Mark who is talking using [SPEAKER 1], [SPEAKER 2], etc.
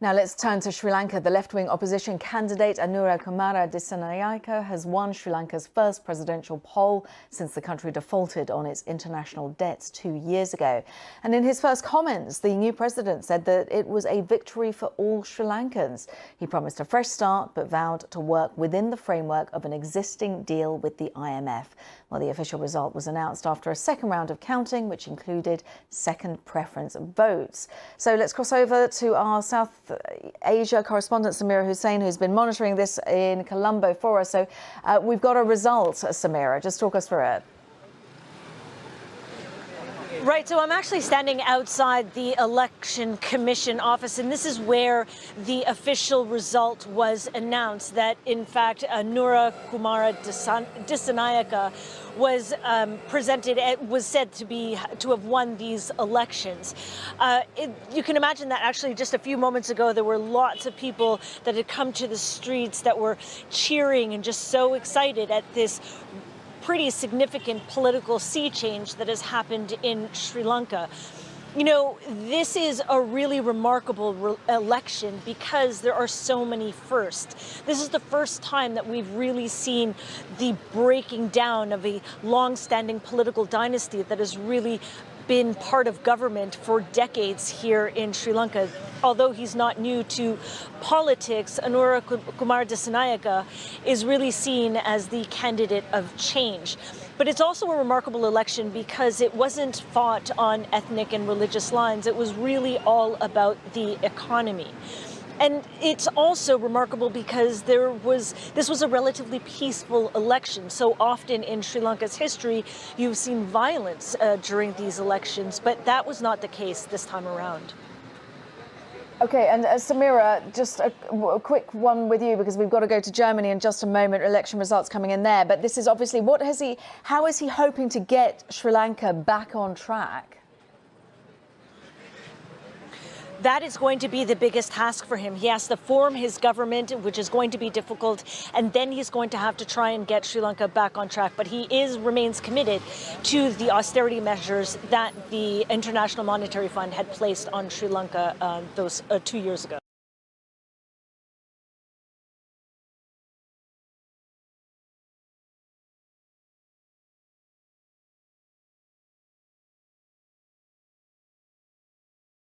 [SPEAKER 1] Now let's turn to Sri Lanka. The left-wing opposition candidate Anura Kumara Dissanayake has won Sri Lanka's first presidential poll since the country defaulted on its international debts 2 years ago. And in his first comments, the new president said that it was a victory for all Sri Lankans. He promised a fresh start but vowed to work within the framework of an existing deal with the IMF. Well, the official result was announced after a second round of counting, which included second preference votes. So let's cross over to our South Asia correspondent, Samira Hussain, who's been monitoring this in Colombo for us. So we've got a result, Samira. Just talk us through it.
[SPEAKER 2] Right, so I'm actually standing outside the Election Commission office, and this is where the official result was announced, that in fact Anura Kumara Dissanayake was was said to have won these elections. You can imagine that actually just a few moments ago there were lots of people that had come to the streets that were cheering and just so excited at this pretty significant political sea change that has happened in Sri Lanka. You know, this is a really remarkable election because there are so many firsts. This is the first time that we've really seen the breaking down of a long-standing political dynasty that has really been part of government for decades here in Sri Lanka. Although he's not new to politics, Anura Kumara Dissanayake is really seen as the candidate of change. But it's also a remarkable election because it wasn't fought on ethnic and religious lines. It was really all about the economy. And it's also remarkable because this was a relatively peaceful election. So often in Sri Lanka's history, you've seen violence during these elections, but that was not the case this time around.
[SPEAKER 1] Okay, and Samira, just a quick one with you because we've got to go to Germany in just a moment. Election results coming in there, but this is obviously how is he hoping to get Sri Lanka back on track?
[SPEAKER 2] That is going to be the biggest task for him. He has to form his government, which is going to be difficult, and then he's going to have to try and get Sri Lanka back on track. But he remains committed to the austerity measures that the International Monetary Fund had placed on Sri Lanka those 2 years ago.